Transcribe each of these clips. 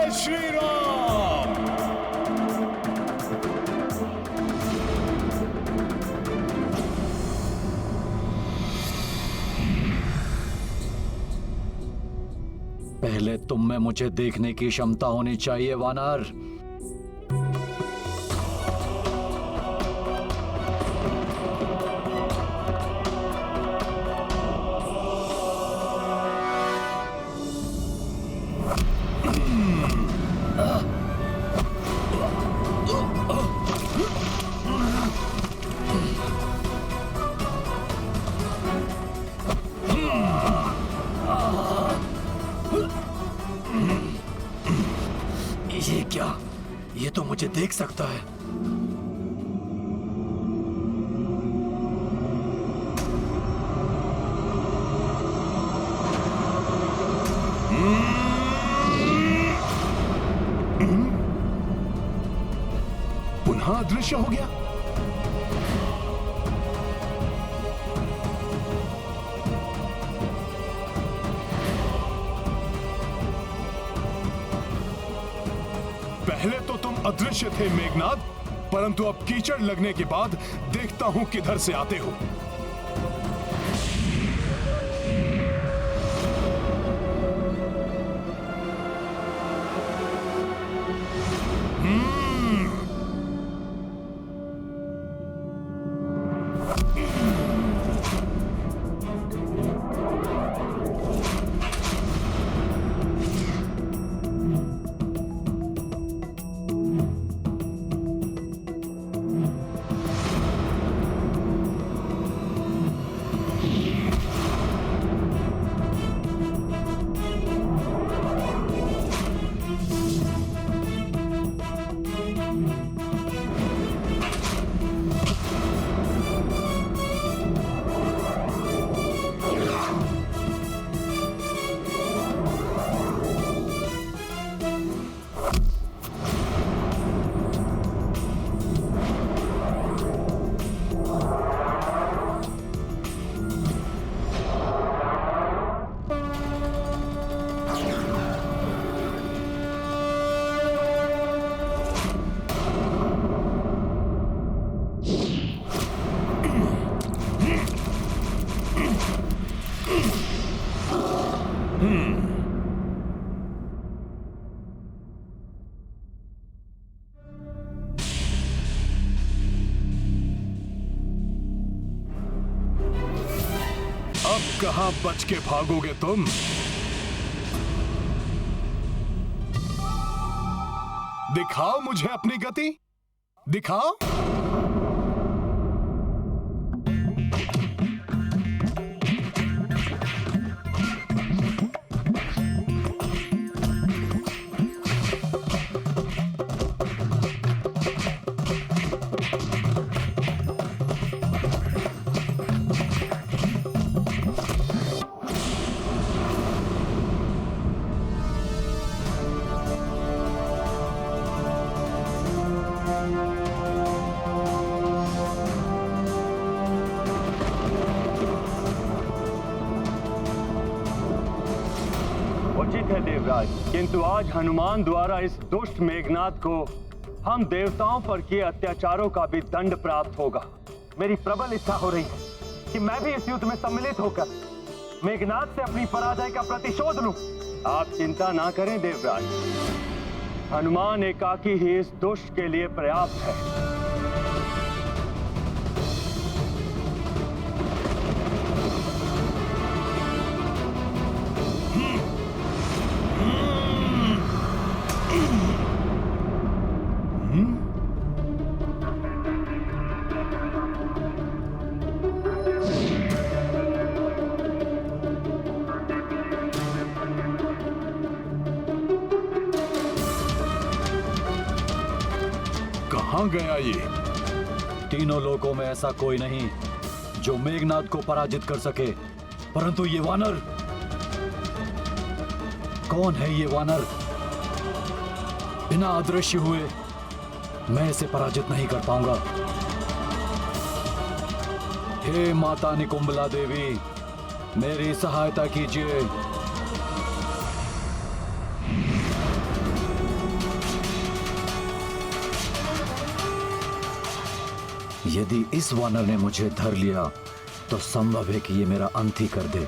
जय श्री राम। पहले तुम में मुझे देखने की क्षमता होनी चाहिए वानर। ये क्या? ये तो मुझे देख सकता है। पुनः अदृश्य हो गया। पहले तो तुम अदृश्य थे मेघनाद, परंतु अब कीचड़ लगने के बाद देखता हूं किधर से आते हो। अब कहां बच के भागोगे तुम? दिखाओ मुझे अपनी गति, दिखाओ। उचित है देवराज, किंतु आज हनुमान द्वारा इस दुष्ट मेघनाद को हम देवताओं पर किए अत्याचारों का भी दंड प्राप्त होगा। मेरी प्रबल इच्छा हो रही है कि मैं भी इस युद्ध में सम्मिलित होकर मेघनाद से अपनी पराजय का प्रतिशोध लूं। आप चिंता ना करें देवराज, हनुमान एकाकी ही इस दुष्ट के लिए पर्याप्त है। कहां गया ये? तीनों लोकों में ऐसा कोई नहीं जो मेघनाद को पराजित कर सके, परंतु ये वानर, कौन है ये वानर? बिना अदृश्य हुए मैं इसे पराजित नहीं कर पाऊंगा। हे माता निकुंबला देवी, मेरी सहायता कीजिए। यदि इस वानर ने मुझे धर लिया तो संभव है कि ये मेरा अंत ही कर दे।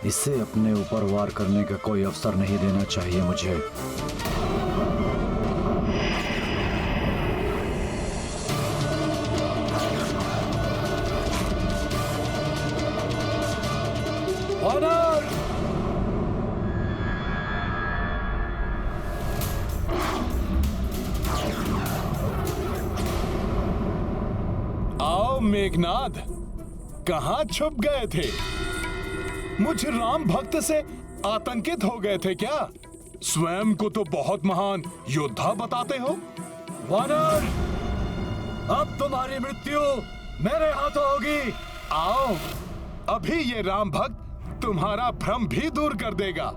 इसे अपने ऊपर वार करने का कोई अवसर नहीं देना चाहिए मुझे। वानर! आओ मेघनाद, कहां छुप गए थे? मुझे राम भक्त से आतंकित हो गए थे क्या? स्वयं को तो बहुत महान योद्धा बताते हो। वानर! अब तुम्हारी मृत्यु मेरे हाथों होगी। आओ, अभी ये राम भक्त तुम्हारा भ्रम भी दूर कर देगा।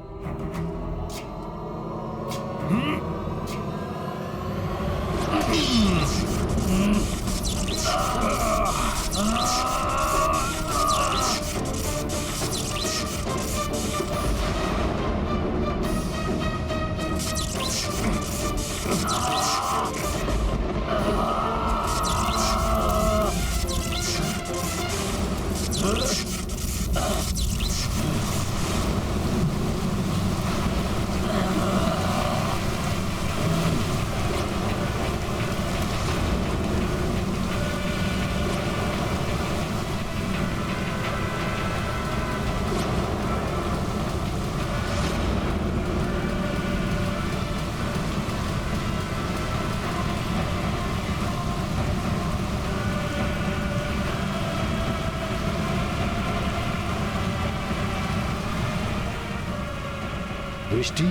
दृष्टि,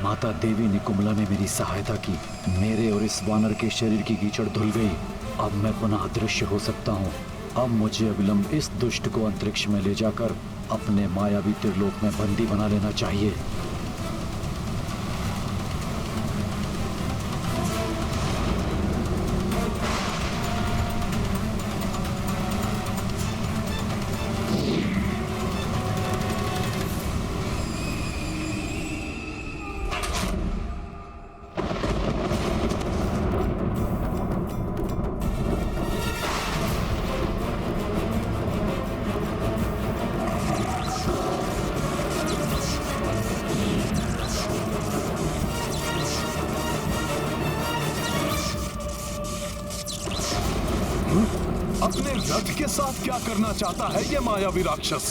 माता देवी निकुम्भला ने मेरी सहायता की। मेरे और इस वानर के शरीर की कीचड़ धुल गई। अब मैं पुनः अदृश्य हो सकता हूँ। अब मुझे अविलंब इस दुष्ट को अंतरिक्ष में ले जाकर अपने मायावी त्रिलोक में बंदी बना लेना चाहिए। अपने रथ के साथ क्या करना चाहता है ये मायावी राक्षस?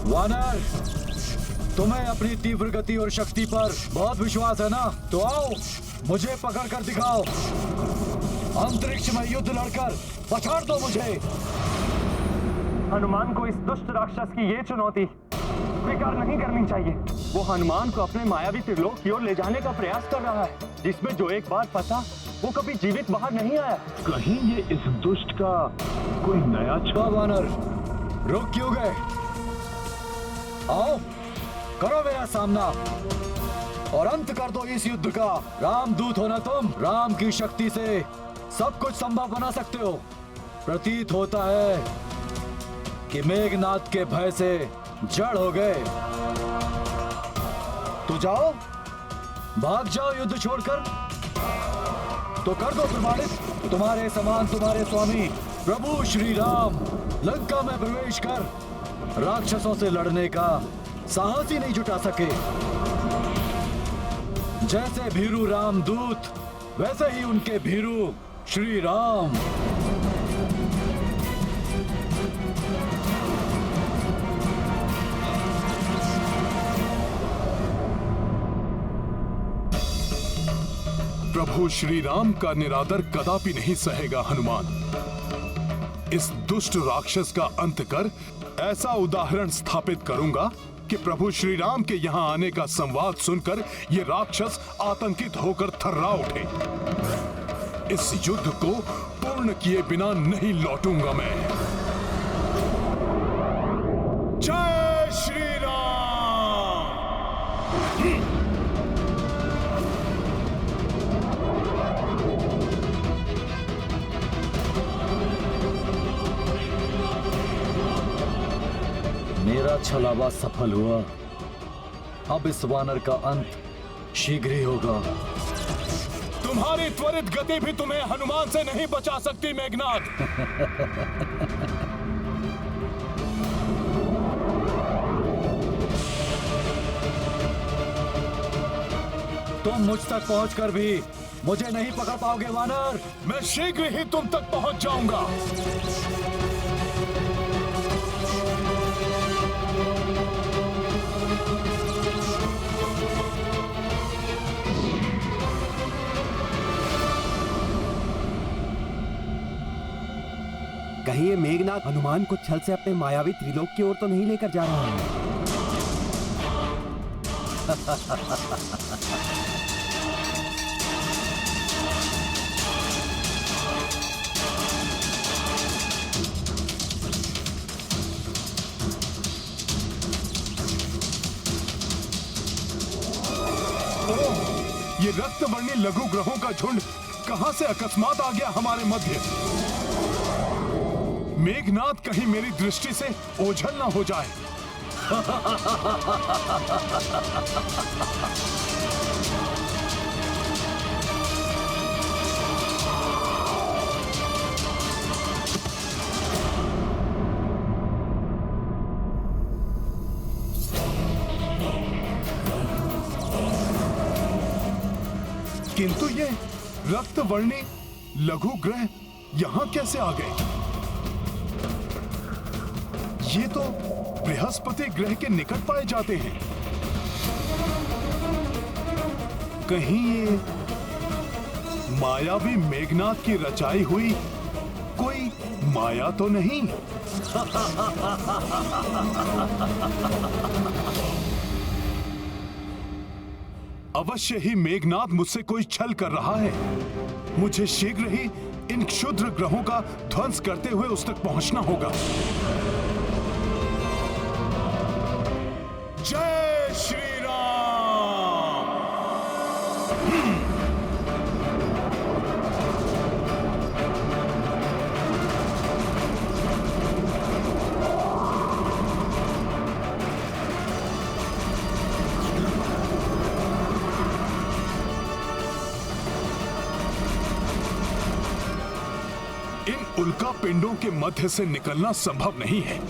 वानर, तुम्हें अपनी तीव्र गति और शक्ति पर बहुत विश्वास है ना? तो आओ, मुझे पकड़ कर दिखाओ। अंतरिक्ष में युद्ध लड़कर पछाड़ दो मुझे। हनुमान को इस दुष्ट राक्षस की ये चुनौती स्वीकार नहीं करनी चाहिए। वो हनुमान को अपने मायावी त्रिलोक की ओर ले जाने का प्रयास कर रहा है, जिसमें जो एक बार फंसा वो कभी जीवित बाहर नहीं आया। कहीं ये इस दुष्ट का कोई नया वानर, रुक क्यों गए? आओ, करो मेरा सामना और अंत कर दो इस युद्ध का। रामदूत हो ना तुम? राम की शक्ति से सब कुछ संभव बना सकते हो। प्रतीत होता है कि मेघनाद के भय से जड़ हो गए। तो जाओ, भाग जाओ युद्ध छोड़कर। तो कर दो प्रमाणित, तुम्हारे समान तुम्हारे स्वामी प्रभु श्री राम लंका में प्रवेश कर राक्षसों से लड़ने का साहस ही नहीं जुटा सके। जैसे भीरू रामदूत, वैसे ही उनके भीरू श्री राम। प्रभु श्री राम का निरादर कदापि नहीं सहेगा हनुमान। इस दुष्ट राक्षस का अंत कर ऐसा उदाहरण स्थापित करूंगा कि प्रभु श्री राम के यहाँ आने का संवाद सुनकर ये राक्षस आतंकित होकर थर्रा उठे। इस युद्ध को पूर्ण किए बिना नहीं लौटूंगा मैं। जय श्री राम। मेरा छलावा सफल हुआ। अब इस वानर का अंत शीघ्र ही होगा। तुम्हारी त्वरित गति भी तुम्हें हनुमान से नहीं बचा सकती मेघनाद। तुम मुझ तक पहुंचकर भी मुझे नहीं पकड़ पाओगे वानर। मैं शीघ्र ही तुम तक पहुंच जाऊंगा। कहीं ये मेघनाद हनुमान को छल से अपने मायावी त्रिलोक की ओर तो नहीं लेकर जा रहा है। ये रक्तवर्णी लघु ग्रहों का झुंड कहां से अकस्मात आ गया हमारे मध्य। मेघनाद कहीं मेरी दृष्टि से ओझल ना हो जाए। किंतु ये रक्तवर्णी लघु ग्रह यहां कैसे आ गए? ये तो बृहस्पति ग्रह के निकट पाए जाते हैं। कहीं ये मायावी मेघनाद की रचाई हुई कोई माया तो नहीं? अवश्य ही मेघनाद मुझसे कोई छल कर रहा है। मुझे शीघ्र ही इन क्षुद्र ग्रहों का ध्वंस करते हुए उस तक पहुंचना होगा। जय श्री राम। इन उल्का पिंडों के मध्य से निकलना संभव नहीं है।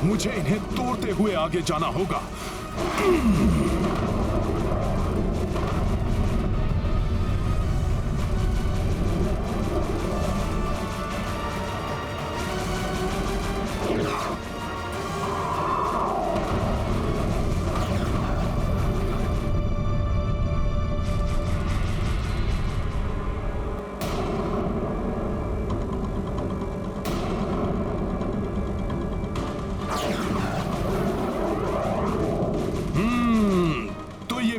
मुझे इन्हें तोड़ते हुए आगे जाना होगा।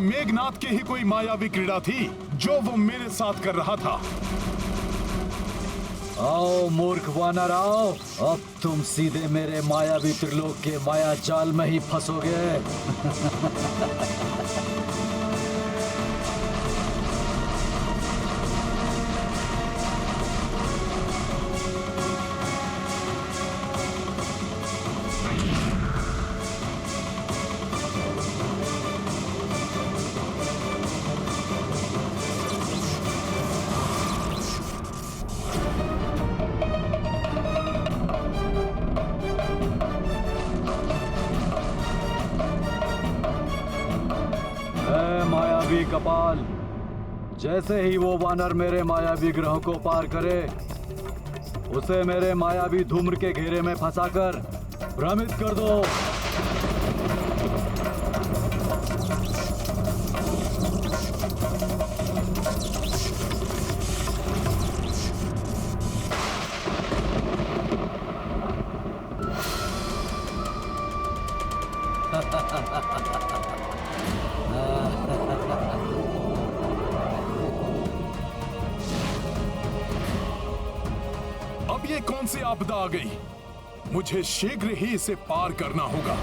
मेघनाद की ही कोई मायावी क्रीड़ा थी जो वो मेरे साथ कर रहा था। आओ मूर्ख वानर आओ, अब तुम सीधे मेरे मायावी त्रिलोक के माया जाल में ही फंसोगे। मायावी कपाल, जैसे ही वो वानर मेरे मायावी ग्रहों को पार करे, उसे मेरे मायावी धूम्र के घेरे में फंसाकर भ्रमित कर दो। अब ये कौन सी आपदा आ गई? मुझे शीघ्र ही इसे पार करना होगा।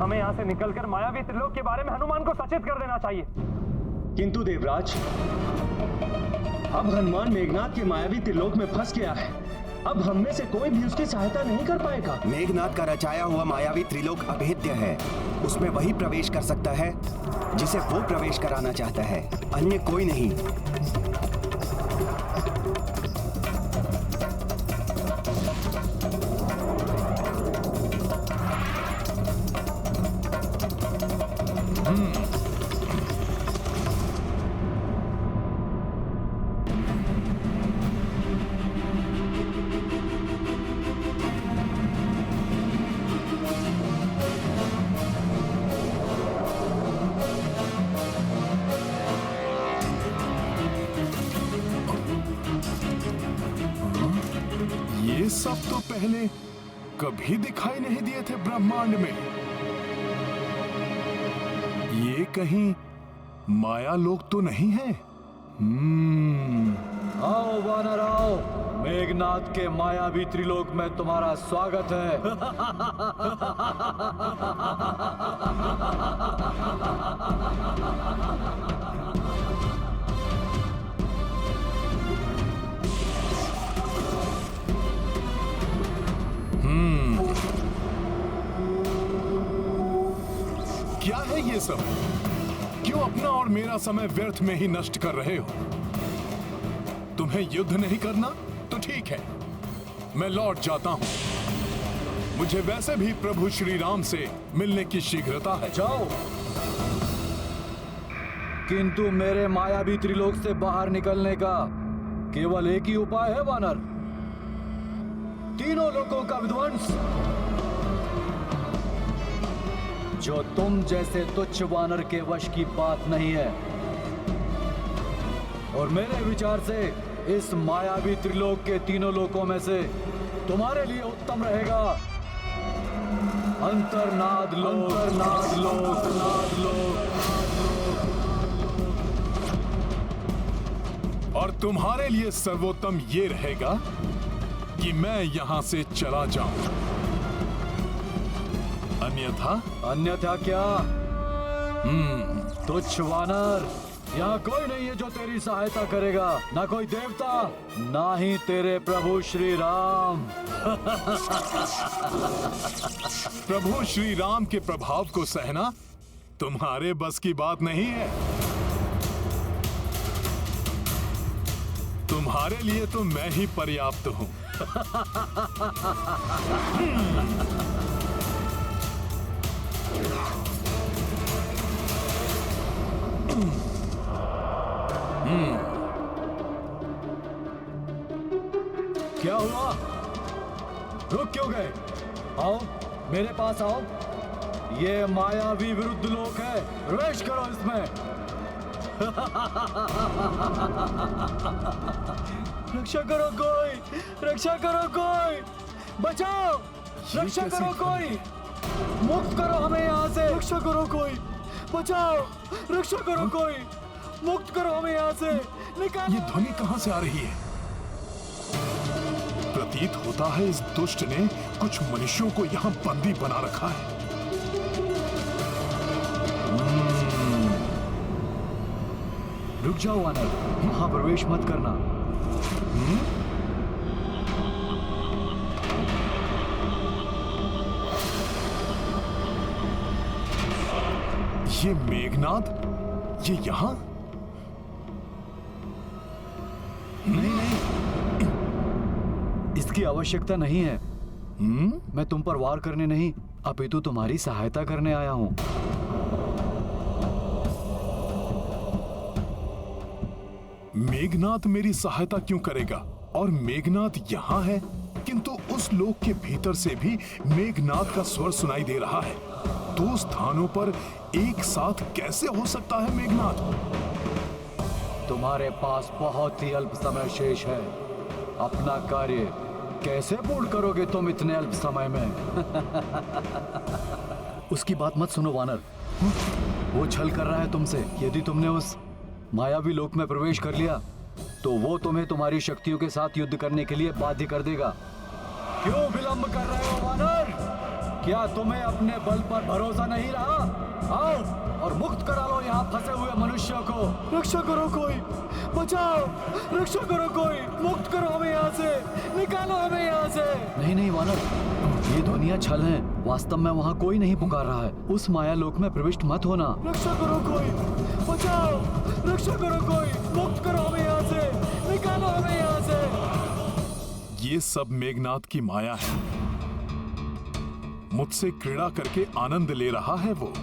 हमें यहाँ से निकलकर मायावी त्रिलोक के बारे में हनुमान को सचेत कर देना चाहिए। किंतु देवराज, अब हनुमान मेघनाद के मायावी त्रिलोक में फंस गया है। अब हम में से कोई भी उसकी सहायता नहीं कर पाएगा। मेघनाद का रचाया हुआ मायावी त्रिलोक अभेद्य है। उसमें वही प्रवेश कर सकता है जिसे वो प्रवेश कराना चाहता है, अन्य कोई नहीं। ये सब तो पहले कभी दिखाई नहीं दिए थे ब्रह्मांड में। ये कहीं माया लोक तो नहीं है? आओ वानर आओ, मेघनाद के मायावी त्रिलोक में तुम्हारा स्वागत है। क्या है ये सब? क्यों अपना और मेरा समय व्यर्थ में ही नष्ट कर रहे हो? तुम्हें युद्ध नहीं करना तो ठीक है, मैं लौट जाता हूं। मुझे वैसे भी प्रभु श्री राम से मिलने की शीघ्रता है। जाओ, किंतु मेरे मायावी त्रिलोक से बाहर निकलने का केवल एक ही उपाय है वानर, तीनों लोकों का विध्वंस। जो तुम जैसे तुच्छ वानर के वश की बात नहीं है। और मेरे विचार से इस मायावी त्रिलोक के तीनों लोकों में से तुम्हारे लिए उत्तम रहेगा अंतर्नाद लोक। अंतर्नाद लोक, नाद लोक। और तुम्हारे लिए सर्वोत्तम ये रहेगा कि मैं यहां से चला जाऊं। अन्यथा क्या? तुच्छ वानर, यहाँ कोई नहीं है जो तेरी सहायता करेगा, ना कोई देवता, ना ही तेरे प्रभु श्री राम। प्रभु श्री राम के प्रभाव को सहना तुम्हारे बस की बात नहीं है। तुम्हारे लिए तो मैं ही पर्याप्त हूं। क्या हुआ? रुक क्यों गए? आओ, मेरे पास आओ। ये मायावी विरुद्ध लोक है, प्रवेश करो इसमें। रक्षा करो कोई, रक्षा करो कोई, बचाओ, रक्षा करो कोई, मुक्त करो हमें यहाँ से। रक्षा करो कोई, बचाओ, रक्षा करो कोई, मुक्त करो हमें यहाँ से, निकालो। ये ध्वनि कहां से आ रही है? प्रतीत होता है इस दुष्ट ने कुछ मनुष्यों को यहाँ बंदी बना रखा है। रुक जाओ वानर, वहां प्रवेश मत करना। ये मेघनाद, ये यहाँ? नहीं, इसकी आवश्यकता नहीं है। मैं तुम पर वार करने नहीं, अपितु तुम्हारी सहायता करने आया हूं। मेघनाद मेरी सहायता क्यों करेगा? और मेघनाद यहाँ है, किंतु उस लोक के भीतर से भी मेघनाद का स्वर सुनाई दे रहा है। दो स्थानों पर एक साथ कैसे हो सकता है मेघनाद? तुम्हारे पास बहुत ही अल्प समय शेष है। अपना कार्य कैसे पूर्ण करोगे तुम इतने अल्प समय में? उसकी बात मत सुनो वानर, वो छल कर रहा है तुमसे। यदि तुमने उस मायावी लोक में प्रवेश कर लिया तो वो तुम्हें तुम्हारी शक्तियों के साथ युद्ध करने के लिए बाध्य कर देगा। क्यों विलंब कर रहे हो वानर? क्या तुम्हें अपने बल पर भरोसा नहीं रहा? आओ और मुक्त करा लो यहाँ फंसे हुए मनुष्यों को। रक्षा करो कोई, बचाओ, रक्षा करो, कोई मुक्त करो हमें यहाँ से, निकालो हमें यहाँ से। नहीं नहीं वानर, ये ध्वनियाँ छल हैं। वास्तव में वहाँ कोई नहीं पुकार रहा है। उस माया लोक में प्रविष्ट मत होना। रक्षा करो कोई, बचाओ, रक्षा करो कोई, मुक्त करो हमें यहाँ से, निकालो हमें यहाँ से। ये सब मेघनाद की माया है। मुझसे क्रीड़ा करके आनंद ले रहा है वो।